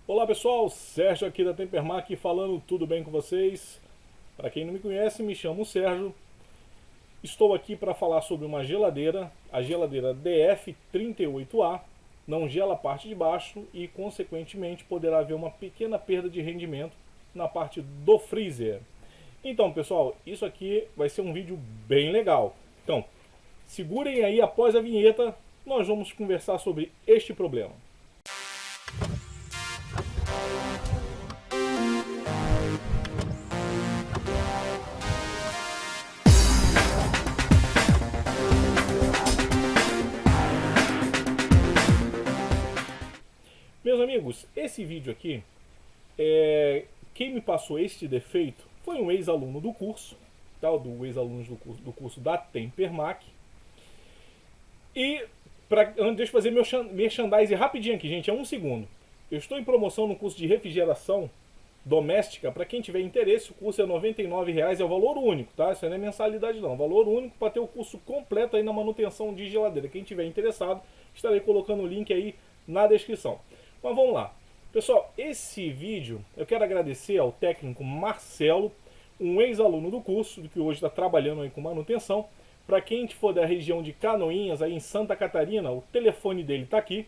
Olá pessoal, Sérgio aqui da Tempermac falando, tudo bem com vocês? Para quem não me conhece, me chamo Sérgio. Estou aqui para falar sobre uma geladeira, a geladeira DF38A. Não gela a parte de baixo e, consequentemente, poderá haver uma pequena perda de rendimento na parte do freezer. Então, pessoal, isso aqui vai ser um vídeo bem legal. Então, segurem aí após a vinheta, nós vamos conversar sobre este problema. Meus amigos, esse vídeo aqui, quem me passou este defeito foi um ex-aluno do curso, tá? Do ex-aluno do curso da Tempermac. E, deixa eu fazer meu merchandising rapidinho aqui, gente, é um segundo. Eu estou em promoção no curso de refrigeração doméstica. Para quem tiver interesse, o curso é R$ 99,00, é o valor único, tá? Isso não é mensalidade não, valor único para ter o curso completo aí na manutenção de geladeira. Quem tiver interessado, estarei colocando o link aí na descrição. Mas vamos lá. Pessoal, esse vídeo eu quero agradecer ao técnico Marcelo, um ex-aluno do curso, que hoje está trabalhando aí com manutenção. Para quem for da região de Canoinhas, aí em Santa Catarina, o telefone dele está aqui,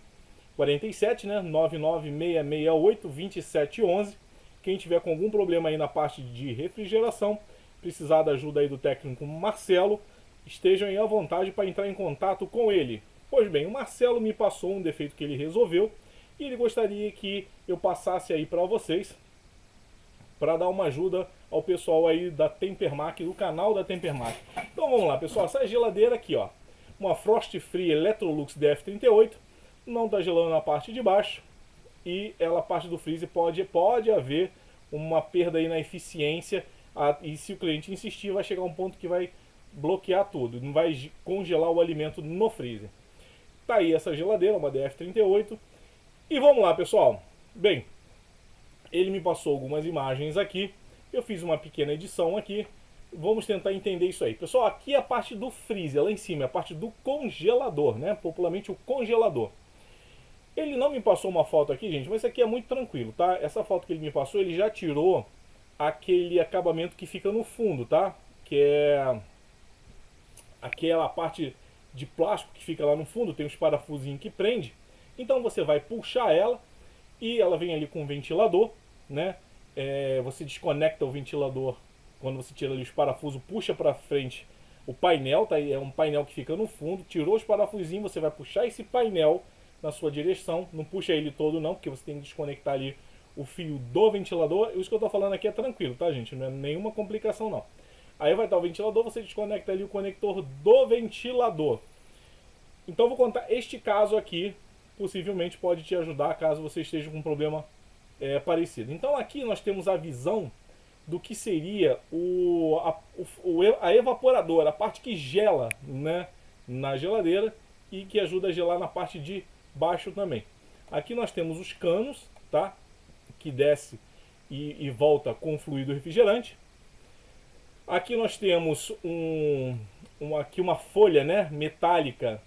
47, né, 99668-2711. Quem tiver com algum problema aí na parte de refrigeração, precisar da ajuda aí do técnico Marcelo, estejam aí à vontade para entrar em contato com ele. Pois bem, o Marcelo me passou um defeito que ele resolveu e ele gostaria que eu passasse aí para vocês, para dar uma ajuda ao pessoal aí da Tempermac, do canal da Tempermac. Então vamos lá, pessoal, essa geladeira aqui, ó, uma Frost Free Electrolux DF38, não está gelando na parte de baixo e ela, a parte do freezer, pode haver uma perda aí na eficiência, e se o cliente insistir vai chegar um ponto que vai bloquear tudo, não vai congelar o alimento no freezer. Tá aí essa geladeira, uma DF38. E vamos lá, pessoal. Bem, ele me passou algumas imagens aqui. Eu fiz uma pequena edição aqui. Vamos tentar entender isso aí. Pessoal, aqui é a parte do freezer, lá em cima, é a parte do congelador, né? Popularmente o congelador. Ele não me passou uma foto aqui, gente, mas isso aqui é muito tranquilo, tá? Essa foto que ele me passou, ele já tirou aquele acabamento que fica no fundo, tá? Que é aquela parte de plástico que fica lá no fundo, tem uns parafusinhos que prende. Então você vai puxar ela e ela vem ali com um ventilador, né? Você desconecta o ventilador quando você tira ali os parafusos, puxa para frente o painel, tá? É um painel que fica no fundo, tirou os parafusinhos, você vai puxar esse painel na sua direção, não puxa ele todo não, porque você tem que desconectar ali o fio do ventilador. Isso que eu tô falando aqui é tranquilo, tá, gente? Não é nenhuma complicação não. Aí vai estar o ventilador, você desconecta ali o conector do ventilador. Então eu vou contar este caso aqui, possivelmente pode te ajudar caso você esteja com um problema parecido. Então aqui nós temos a visão do que seria a evaporadora, a parte que gela, né, na geladeira e que ajuda a gelar na parte de baixo também. Aqui nós temos os canos, tá, que desce e volta com o fluido refrigerante. Aqui nós temos aqui uma folha, né, metálica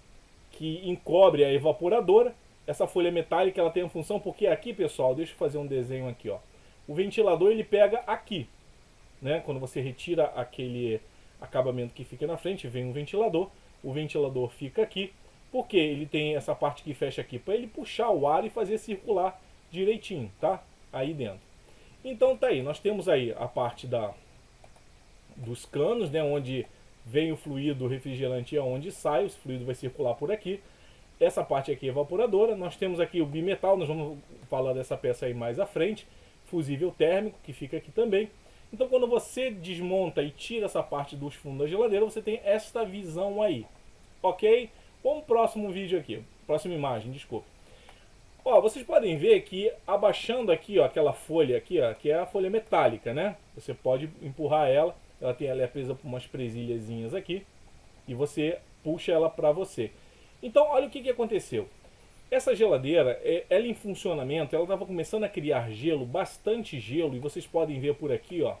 que encobre a evaporadora. Essa folha metálica ela tem a função porque aqui, pessoal, deixa eu fazer um desenho aqui, ó. O ventilador ele pega aqui, né? Quando você retira aquele acabamento que fica na frente, vem um ventilador. O ventilador fica aqui, porque ele tem essa parte que fecha aqui para ele puxar o ar e fazer circular direitinho, tá? Aí dentro. Então tá aí, nós temos aí a parte dos canos, né? Onde vem o fluido refrigerante e onde sai, o fluido vai circular por aqui. Essa parte aqui é evaporadora. Nós temos aqui o bimetal, nós vamos falar dessa peça aí mais à frente. Fusível térmico, que fica aqui também. Então quando você desmonta e tira essa parte dos fundos da geladeira, você tem esta visão aí. Ok? Vamos pro próximo vídeo aqui. Próxima imagem, desculpa. Ó, vocês podem ver que abaixando aqui, ó, aquela folha aqui, ó, que é a folha metálica, né? Você pode empurrar ela. Ela é presa por umas presilhazinhas aqui. E você puxa ela para você. Então, olha o que aconteceu. Essa geladeira, ela em funcionamento, ela estava começando a criar gelo, bastante gelo, e vocês podem ver por aqui, ó.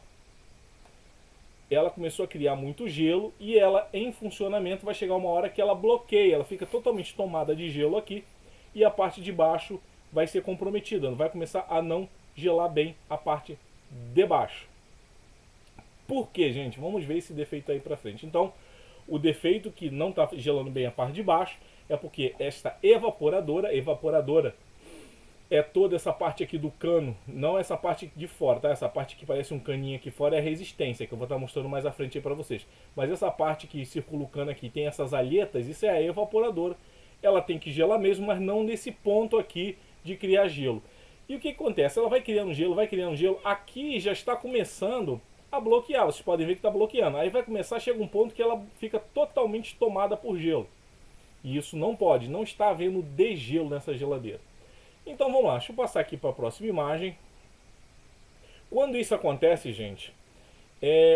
Ela começou a criar muito gelo e ela em funcionamento vai chegar uma hora que ela bloqueia, ela fica totalmente tomada de gelo aqui e a parte de baixo vai ser comprometida, vai começar a não gelar bem a parte de baixo. Por quê, gente? Vamos ver esse defeito aí para frente. Então, o defeito que não está gelando bem a parte de baixo é porque esta evaporadora é toda essa parte aqui do cano, não essa parte de fora, tá? Essa parte que parece um caninho aqui fora é a resistência, que eu vou estar mostrando mais à frente aí para vocês. Mas essa parte que circula o cano aqui, tem essas alhetas, isso é a evaporadora. Ela tem que gelar mesmo, mas não nesse ponto aqui de criar gelo. E o que acontece? Ela vai criando gelo, aqui já está começando a bloquear, vocês podem ver que está bloqueando. Aí vai começar, chega um ponto que ela fica totalmente tomada por gelo. E isso não pode, não está havendo degelo nessa geladeira. Então vamos lá, deixa eu passar aqui para a próxima imagem. Quando isso acontece, gente,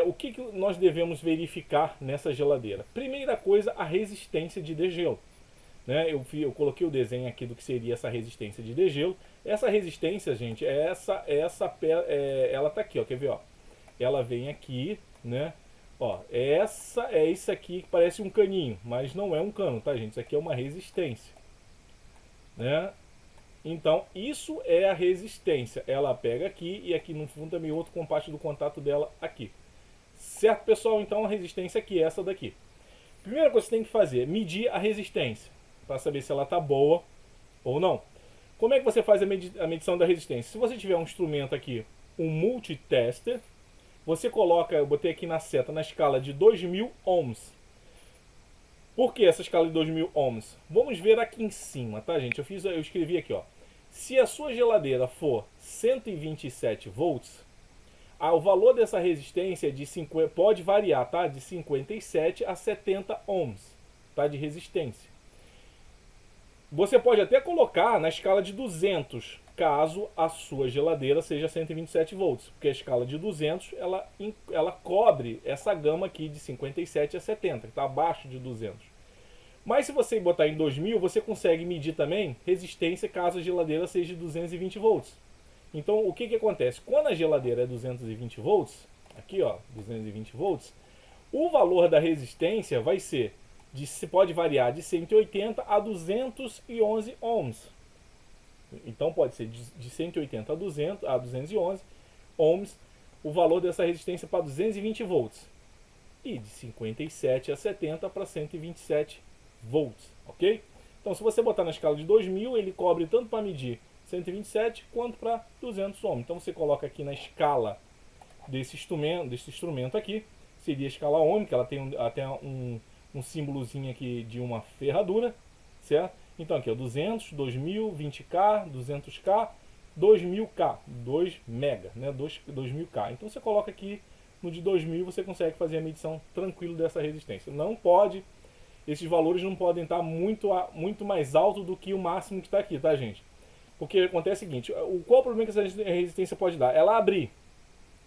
o que nós devemos verificar nessa geladeira? Primeira coisa, a resistência de degelo. Né? Eu coloquei o desenho aqui do que seria essa resistência de degelo. Essa resistência, gente, ela tá aqui, ó, quer ver? Ó? Ela vem aqui, né? Ó, é isso aqui que parece um caninho, mas não é um cano, tá, gente? Isso aqui é uma resistência, né? Então, isso é a resistência. Ela pega aqui e aqui no fundo também outro compacto do contato dela aqui. Certo, pessoal? Então, a resistência aqui é essa daqui. Primeira coisa que você tem que fazer é medir a resistência, para saber se ela está boa ou não. Como é que você faz a medição da resistência? Se você tiver um instrumento aqui, um multitester, você coloca, eu botei aqui na seta, na escala de 2000 ohms. Por que essa escala de 2000 ohms? Vamos ver aqui em cima, tá, gente? Eu escrevi aqui, ó. Se a sua geladeira for 127 volts, o valor dessa resistência pode variar, tá? De 57 a 70 ohms, tá? De resistência. Você pode até colocar na escala de 200, caso a sua geladeira seja 127 volts, porque a escala de 200 ela cobre essa gama aqui de 57 a 70, que está abaixo de 200. Mas se você botar em 2000, você consegue medir também resistência caso a geladeira seja de 220 volts. Então, o que acontece? Quando a geladeira é 220 volts, aqui ó, 220 volts, o valor da resistência vai ser, pode variar de 180 a 211 ohms. Então pode ser de 180 a 211 ohms o valor dessa resistência para 220 volts. E de 57 a 70 para 127 volts, ok? Então se você botar na escala de 2000, ele cobre tanto para medir 127 quanto para 200 ohms. Então você coloca aqui na escala desse instrumento aqui, seria a escala ohmica, ela tem até um símbolozinho aqui de uma ferradura, certo? Então aqui, ó, 200, 2000, 20K, 200K, 2000K, 2 mega, né? 2000K. Então você coloca aqui no de 2000, você consegue fazer a medição tranquilo dessa resistência. Não pode, esses valores não podem estar muito mais alto do que o máximo que está aqui, tá, gente? Porque acontece o seguinte, qual o problema que essa resistência pode dar? Ela abrir,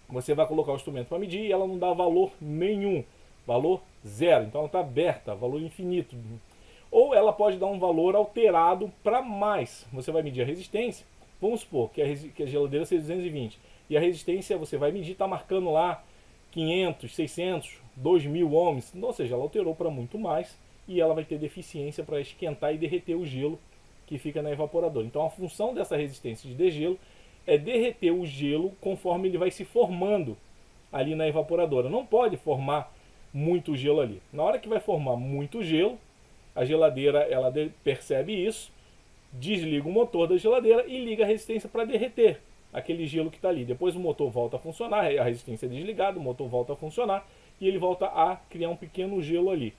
você vai colocar o instrumento para medir e ela não dá valor nenhum, valor zero. Então ela está aberta, valor infinito. Ou ela pode dar um valor alterado para mais. Você vai medir a resistência, vamos supor que a geladeira seja 220. E a resistência você vai medir, está marcando lá 500, 600, 2000 ohms. Ou seja, ela alterou para muito mais e ela vai ter deficiência para esquentar e derreter o gelo que fica na evaporadora. Então a função dessa resistência de degelo é derreter o gelo conforme ele vai se formando ali na evaporadora. Não pode formar muito gelo ali. Na hora que vai formar muito gelo, a geladeira ela percebe isso, desliga o motor da geladeira e liga a resistência para derreter aquele gelo que está ali. Depois o motor volta a funcionar, a resistência é desligada, o motor volta a funcionar e ele volta a criar um pequeno gelo ali.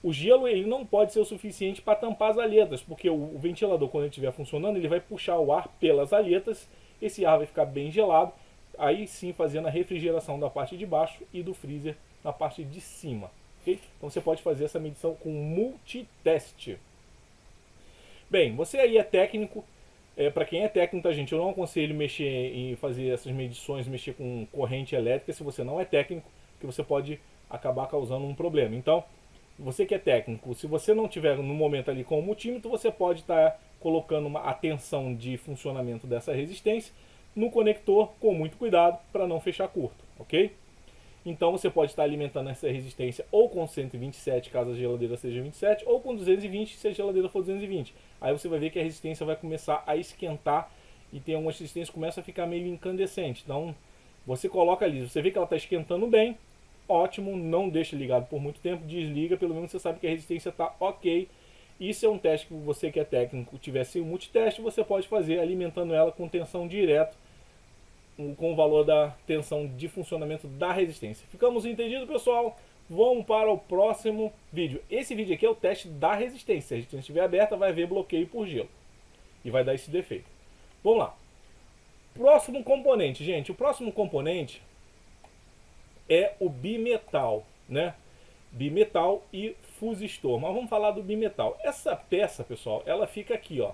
O gelo ele não pode ser o suficiente para tampar as alhetas, porque o ventilador, quando ele estiver funcionando, ele vai puxar o ar pelas alhetas, esse ar vai ficar bem gelado, aí sim fazendo a refrigeração da parte de baixo e do freezer na parte de cima. Okay? Então você pode fazer essa medição com multiteste. Bem, você aí é técnico, para quem é técnico, tá, gente, eu não aconselho mexer em fazer essas medições, mexer com corrente elétrica se você não é técnico, porque você pode acabar causando um problema. Então, você que é técnico, se você não tiver no momento ali com o multímetro, você pode estar colocando uma atenção de funcionamento dessa resistência no conector com muito cuidado para não fechar curto, ok? Então você pode estar alimentando essa resistência ou com 127, caso a geladeira seja 27, ou com 220, se a geladeira for 220. Aí você vai ver que a resistência vai começar a esquentar e tem algumas resistências que começam a ficar meio incandescente. Então você coloca ali, você vê que ela está esquentando bem, ótimo, não deixe ligado por muito tempo, desliga, pelo menos você sabe que a resistência está ok. Isso é um teste que você que é técnico tivesse um multiteste, você pode fazer alimentando ela com tensão direto, com o valor da tensão de funcionamento da resistência. Ficamos entendidos, pessoal? Vamos para o próximo vídeo. Esse vídeo aqui é o teste da resistência. Se a resistência estiver aberta, vai haver bloqueio por gelo. E vai dar esse defeito. Vamos lá. Próximo componente, gente. O próximo componente é o bimetal, né? Bimetal e fusistor. Mas vamos falar do bimetal. Essa peça, pessoal, ela fica aqui, ó,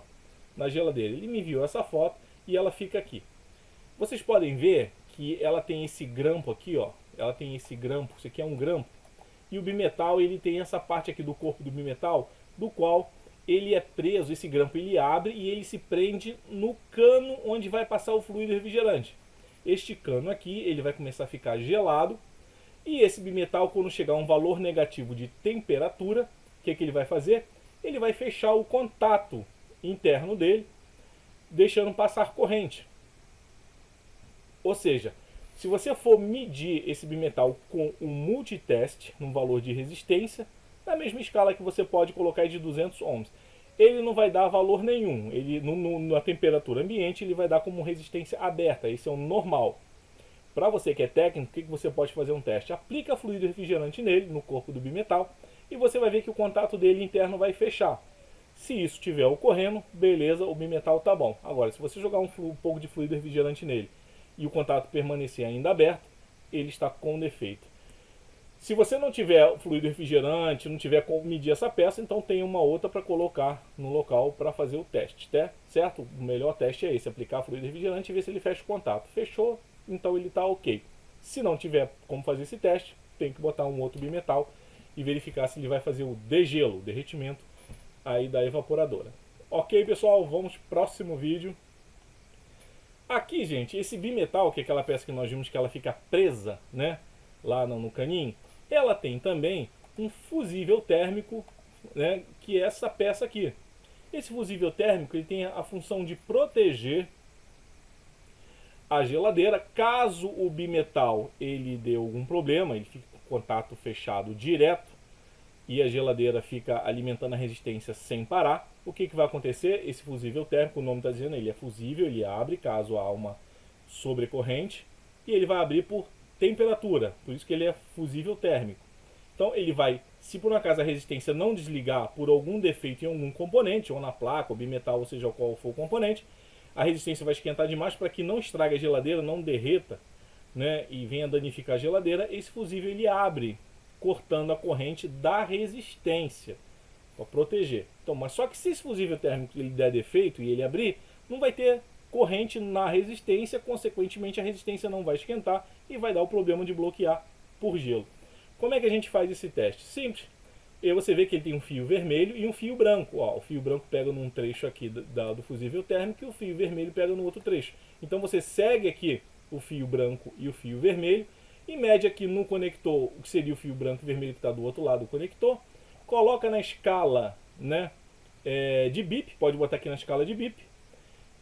na geladeira. Ele me enviou essa foto e ela fica aqui. Vocês podem ver que ela tem esse grampo aqui, ó. Ela tem esse grampo, isso aqui é um grampo. E o bimetal, ele tem essa parte aqui do corpo do bimetal, do qual ele é preso, esse grampo ele abre e ele se prende no cano onde vai passar o fluido refrigerante. Este cano aqui, ele vai começar a ficar gelado. E esse bimetal, quando chegar a um valor negativo de temperatura, o que ele vai fazer? Ele vai fechar o contato interno dele, deixando passar corrente. Ou seja, se você for medir esse bimetal com um multiteste, num valor de resistência, na mesma escala que você pode colocar de 200 ohms, ele não vai dar valor nenhum. Ele, na temperatura ambiente, ele vai dar como resistência aberta. Esse é o normal. Para você que é técnico, o que você pode fazer um teste? Aplica fluido refrigerante nele, no corpo do bimetal, e você vai ver que o contato dele interno vai fechar. Se isso estiver ocorrendo, beleza, o bimetal está bom. Agora, se você jogar um pouco de fluido refrigerante nele e o contato permanecer ainda aberto, ele está com defeito. Se você não tiver fluido refrigerante, não tiver como medir essa peça, então tem uma outra para colocar no local para fazer o teste, certo? O melhor teste é esse, aplicar fluido refrigerante e ver se ele fecha o contato. Fechou, então ele está ok. Se não tiver como fazer esse teste, tem que botar um outro bimetal e verificar se ele vai fazer o degelo, o derretimento aí da evaporadora. Ok, pessoal, vamos para o próximo vídeo. Aqui, gente, esse bimetal, que é aquela peça que nós vimos que ela fica presa, né, lá no caninho, ela tem também um fusível térmico, né, que é essa peça aqui. Esse fusível térmico ele tem a função de proteger a geladeira caso o bimetal ele dê algum problema, ele fica com contato fechado direto e a geladeira fica alimentando a resistência sem parar. O que vai acontecer? Esse fusível térmico, o nome está dizendo, ele é fusível, ele abre caso há uma sobrecorrente e ele vai abrir por temperatura, por isso que ele é fusível térmico. Então ele vai, se por um acaso a resistência não desligar por algum defeito em algum componente, ou na placa, ou bimetal, ou seja qual for o componente, a resistência vai esquentar demais para que não estrague a geladeira, não derreta, né, e venha danificar a geladeira. Esse fusível ele abre, cortando a corrente da resistência, para proteger. Então, mas só que se esse fusível térmico ele der defeito e ele abrir, não vai ter corrente na resistência, consequentemente a resistência não vai esquentar e vai dar o problema de bloquear por gelo. Como é que a gente faz esse teste? Simples. E você vê que ele tem um fio vermelho e um fio branco. Ó, o fio branco pega num trecho aqui do fusível térmico e o fio vermelho pega no outro trecho. Então você segue aqui o fio branco e o fio vermelho e mede aqui no conector o que seria o fio branco e vermelho que está do outro lado do conector. Coloca na escala, né, de bip, pode botar aqui na escala de bip.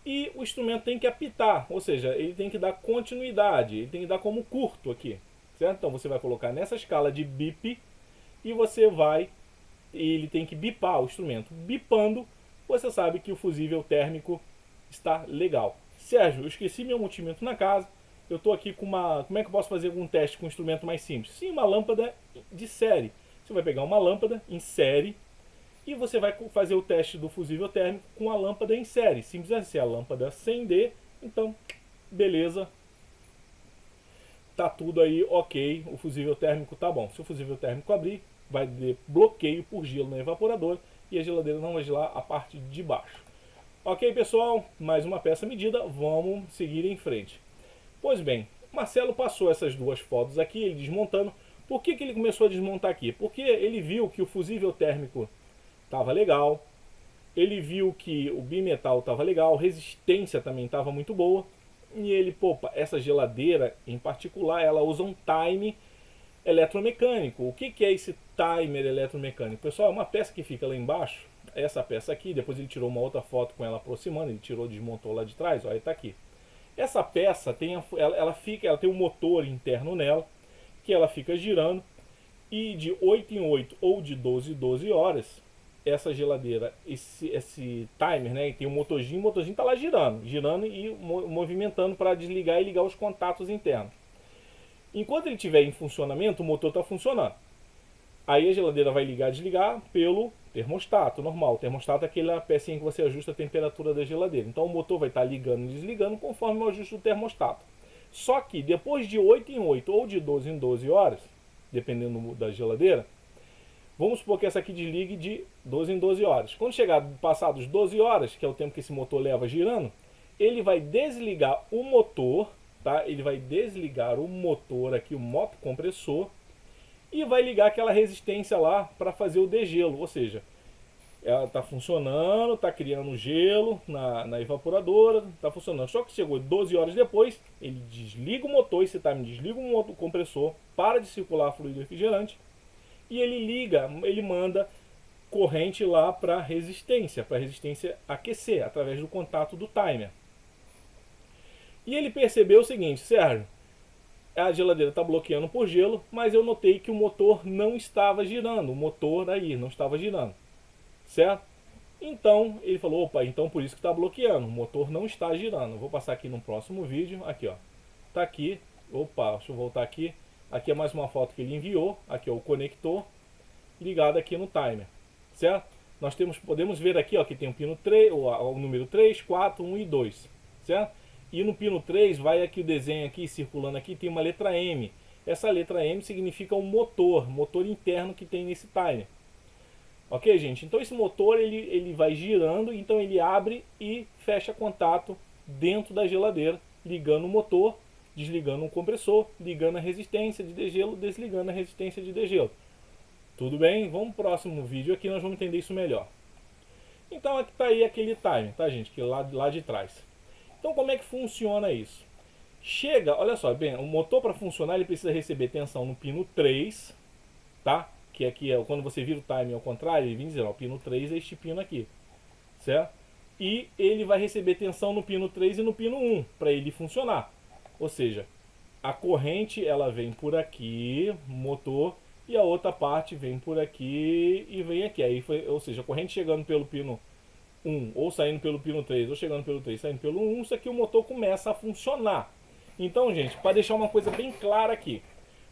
E o instrumento tem que apitar, ou seja, ele tem que dar continuidade, ele tem que dar como curto aqui, certo? Então você vai colocar nessa escala de bip e você vai, ele tem que bipar o instrumento. Bipando, você sabe que o fusível térmico está legal. Sérgio, eu esqueci meu multímetro na casa, eu estou aqui com uma... Como é que eu posso fazer algum teste com um instrumento mais simples? Sim, uma lâmpada de série. Você vai pegar uma lâmpada em série e você vai fazer o teste do fusível térmico com a lâmpada em série. Simples assim, a lâmpada acender, então, beleza. Tá tudo aí ok, o fusível térmico tá bom. Se o fusível térmico abrir, vai ter bloqueio por gelo na evaporadora e a geladeira não vai gelar a parte de baixo. Ok, pessoal, mais uma peça medida, vamos seguir em frente. Pois bem, Marcelo passou essas duas fotos aqui, ele desmontando. Por que ele começou a desmontar aqui? Porque ele viu que o fusível térmico estava legal, ele viu que o bimetal estava legal, a resistência também estava muito boa, e ele, pô, essa geladeira em particular, ela usa um time eletromecânico. O que é esse timer eletromecânico? Pessoal, é uma peça que fica lá embaixo, essa peça aqui, depois ele tirou uma outra foto com ela aproximando, ele tirou, desmontou lá de trás, ó, aí tá aqui. Essa peça tem ela tem um motor interno nela, que ela fica girando, e de 8 em 8 ou de 12 em 12 horas, essa geladeira, esse timer, né, tem um motorzinho, o motorzinho tá lá girando e movimentando para desligar e ligar os contatos internos. Enquanto ele estiver em funcionamento, o motor está funcionando. Aí a geladeira vai ligar e desligar pelo termostato normal. O termostato é aquela pecinha que você ajusta a temperatura da geladeira. Então o motor vai estar ligando e desligando conforme o ajuste do termostato. Só que depois de 8 em 8 ou de 12 em 12 horas, dependendo da geladeira, vamos supor que essa aqui desligue de 12 em 12 horas. Quando chegar passados 12 horas, que é o tempo que esse motor leva girando, ele vai desligar o motor, tá? Ele vai desligar o motor aqui, o motocompressor, e vai ligar aquela resistência lá para fazer o degelo, ou seja, ela está funcionando, está criando gelo na evaporadora, está funcionando. Só que chegou 12 horas depois, ele desliga o motor, esse time desliga o motor compressor, para de circular fluido refrigerante, e ele manda corrente lá para a resistência aquecer, através do contato do timer. E ele percebeu o seguinte: Sérgio, a geladeira está bloqueando por gelo, mas eu notei que o motor não estava girando, o motor aí não estava girando, certo? Então ele falou, opa, então por isso que está bloqueando, o motor não está girando. Vou passar aqui no próximo vídeo, aqui ó, tá aqui, opa, deixa eu voltar aqui, aqui é mais uma foto que ele enviou, aqui ó, o conector ligado aqui no timer, certo? Nós podemos ver aqui ó, que tem o pino 3, o número 3, 4, 1 e 2, certo? E no pino 3 vai aqui o desenho aqui, circulando aqui, tem uma letra M. Essa letra M significa o motor interno que tem nesse timer. Ok, gente? Então esse motor ele vai girando, então ele abre e fecha contato dentro da geladeira, ligando o motor, desligando o compressor, ligando a resistência de degelo, desligando a resistência de degelo. Tudo bem? Vamos pro próximo vídeo aqui, nós vamos entender isso melhor. Então aqui está aí aquele timer, tá gente? Que lá de trás. Então como é que funciona isso? Chega, olha só, bem, o motor para funcionar ele precisa receber tensão no pino 3, tá? Que aqui é quando você vira o timer ao contrário, ele vem dizer, ó, o pino 3 é este pino aqui, certo? E ele vai receber tensão no pino 3 e no pino 1 para ele funcionar. Ou seja, a corrente ela vem por aqui, motor, e a outra parte vem por aqui e vem aqui. Aí ou seja, a corrente chegando pelo pino 1, ou saindo pelo pino 3, ou chegando pelo 3, saindo pelo 1, isso aqui o motor começa a funcionar. Então, gente, para deixar uma coisa bem clara aqui,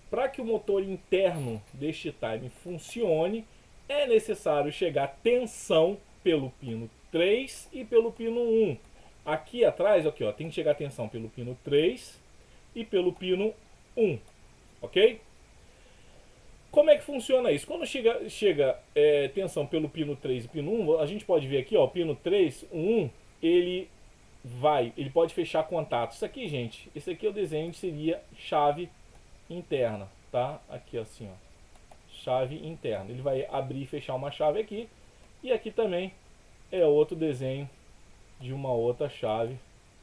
para que o motor interno deste time funcione, é necessário chegar tensão pelo pino 3 e pelo pino 1. Aqui atrás, aqui, ó, tem que chegar tensão pelo pino 3 e pelo pino 1, ok? Como é que funciona isso? Quando chega tensão pelo pino 3 e pino 1, a gente pode ver aqui, ó, o pino 3, o 1, ele pode fechar contato. Isso aqui, gente, esse aqui é o desenho, seria chave interna, tá? Aqui assim, ó, chave interna. Ele vai abrir e fechar uma chave aqui, e aqui também é outro desenho de uma outra chave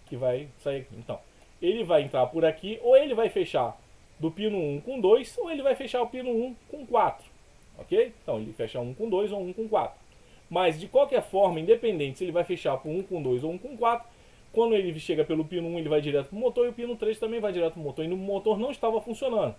que vai sair aqui. Então, ele vai entrar por aqui, ou ele vai fechar do pino 1 com 2, ou ele vai fechar o pino 1 com 4, ok? Então ele fecha 1 com 2 ou 1 com 4. Mas de qualquer forma, independente se ele vai fechar por 1 com 2 ou 1 com 4, quando ele chega pelo pino 1 ele vai direto para o motor, e o pino 3 também vai direto para o motor, e o motor não estava funcionando.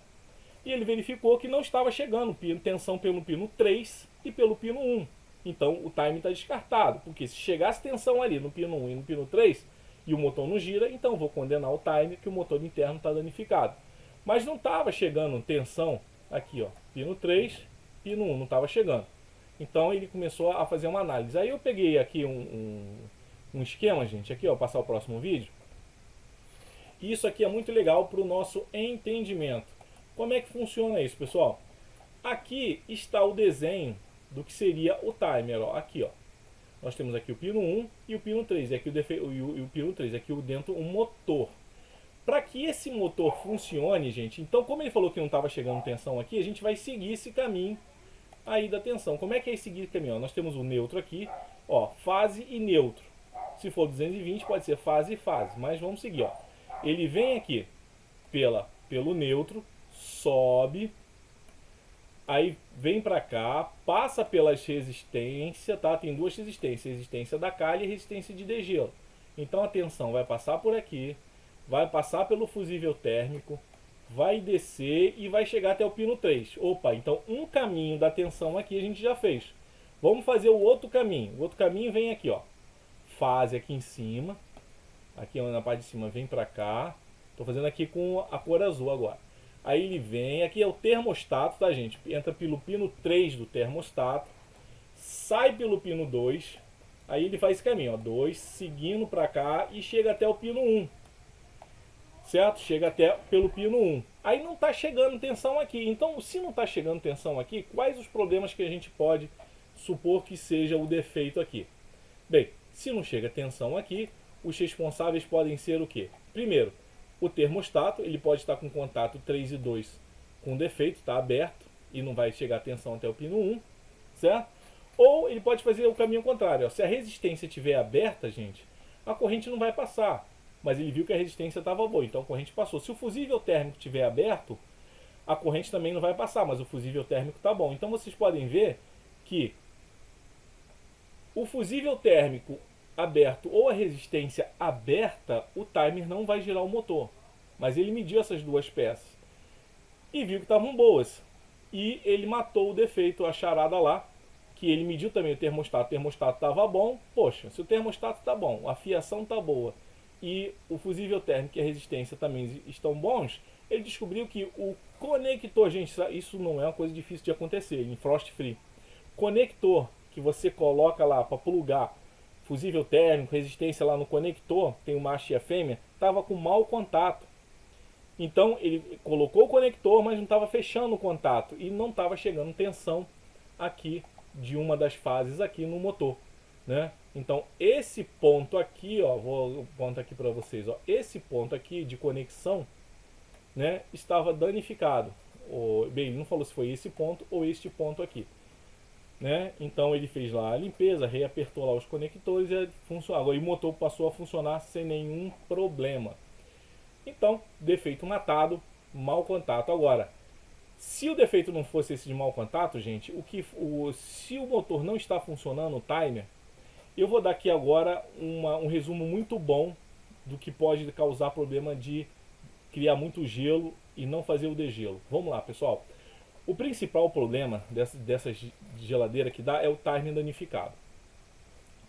E ele verificou que não estava chegando tensão pelo pino 3 e pelo pino 1. Então o time está descartado, porque se chegasse tensão ali no pino 1 e no pino 3 e o motor não gira, então vou condenar o time que o motor interno está danificado. Mas não estava chegando tensão aqui, ó, pino 3, pino 1, não estava chegando. Então ele começou a fazer uma análise. Aí eu peguei aqui um esquema, gente, aqui ó, passar o próximo vídeo. E isso aqui é muito legal para o nosso entendimento. Como é que funciona isso, pessoal? Aqui está o desenho do que seria o timer, ó, aqui ó. Nós temos aqui o pino 1 e o pino 3, e aqui o pino 3, aqui dentro o motor. Para que esse motor funcione, gente, então como ele falou que não estava chegando tensão aqui, a gente vai seguir esse caminho aí da tensão. Como é que é seguir esse caminho? Ó, nós temos o neutro aqui, ó, fase e neutro. Se for 220 pode ser fase e fase, mas vamos seguir, ó. Ele vem aqui pelo neutro, sobe, Aí vem para cá, passa pelas resistências, tá? Tem duas resistências, resistência da calha e resistência de degelo. Então a tensão vai passar por aqui, vai passar pelo fusível térmico, vai descer e vai chegar até o pino 3. Opa, então um caminho da tensão aqui a gente já fez. Vamos fazer o outro caminho. O outro caminho vem aqui, ó. Fase aqui em cima. Aqui na parte de cima vem para cá. Estou fazendo aqui com a cor azul agora. Aí ele vem, aqui é o termostato, tá, gente? Entra pelo pino 3 do termostato, sai pelo pino 2, aí ele faz esse caminho, ó, 2, seguindo para cá e chega até o pino 1. Certo? Chega até pelo pino 1. Aí não está chegando tensão aqui. Então, se não está chegando tensão aqui, quais os problemas que a gente pode supor que seja o defeito aqui? Bem, se não chega tensão aqui, os responsáveis podem ser o quê? Primeiro, o termostato, ele pode estar com contato 3 e 2 com defeito, está aberto e não vai chegar a tensão até o pino 1, certo? Ou ele pode fazer o caminho contrário, ó. Se a resistência estiver aberta, gente, a corrente não vai passar, mas ele viu que a resistência estava boa, então a corrente passou. Se o fusível térmico estiver aberto, a corrente também não vai passar, mas o fusível térmico está bom. Então vocês podem ver que o fusível térmico aberto ou a resistência aberta, o timer não vai girar o motor. Mas ele mediu essas duas peças e viu que estavam boas. E ele matou o defeito, a charada lá, que ele mediu também o termostato estava bom. Poxa, se o termostato está bom, a fiação está boa e o fusível térmico e a resistência também estão bons, ele descobriu que o conector, gente, isso não é uma coisa difícil de acontecer em frost free. Conector que você coloca lá para plugar fusível térmico, resistência lá no conector, tem o macho e a fêmea, estava com mau contato. Então ele colocou o conector, mas não estava fechando o contato e não estava chegando tensão aqui de uma das fases aqui no motor, né? Então esse ponto aqui, ó, vou apontar aqui para vocês, ó, esse ponto aqui de conexão, né, estava danificado. Bem, ele não falou se foi esse ponto ou este ponto aqui. Né? Então ele fez lá a limpeza, reapertou lá os conectores e funcionou. Agora o motor passou a funcionar sem nenhum problema. Então, defeito matado, mau contato. Agora, se o defeito não fosse esse de mau contato, gente, se o motor não está funcionando, o timer, eu vou dar aqui agora um resumo muito bom do que pode causar problema de criar muito gelo e não fazer o degelo. Vamos lá, pessoal. O principal problema dessa geladeira que dá é o timer danificado.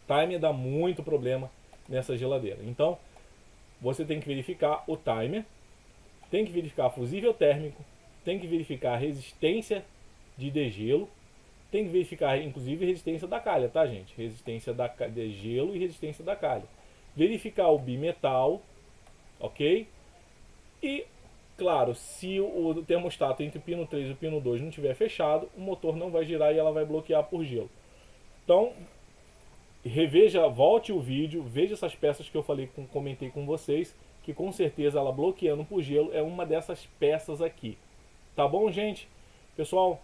O timer dá muito problema nessa geladeira. Então, você tem que verificar o timer, tem que verificar fusível térmico, tem que verificar a resistência de degelo, tem que verificar inclusive a resistência da calha, tá, gente? Resistência de gelo e resistência da calha. Verificar o bimetal, ok? E claro, se o termostato entre o pino 3 e o pino 2 não estiver fechado, o motor não vai girar e ela vai bloquear por gelo. Então, reveja, volte o vídeo, veja essas peças que eu comentei com vocês, que com certeza ela bloqueando por gelo é uma dessas peças aqui. Tá bom, gente? Pessoal,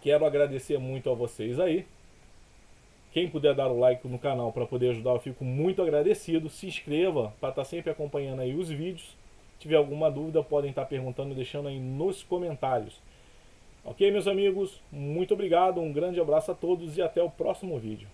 quero agradecer muito a vocês aí. Quem puder dar o like no canal para poder ajudar, eu fico muito agradecido. Se inscreva para estar sempre acompanhando aí os vídeos. Se tiver alguma dúvida, podem estar perguntando e deixando aí nos comentários. Ok, meus amigos? Muito obrigado, um grande abraço a todos e até o próximo vídeo.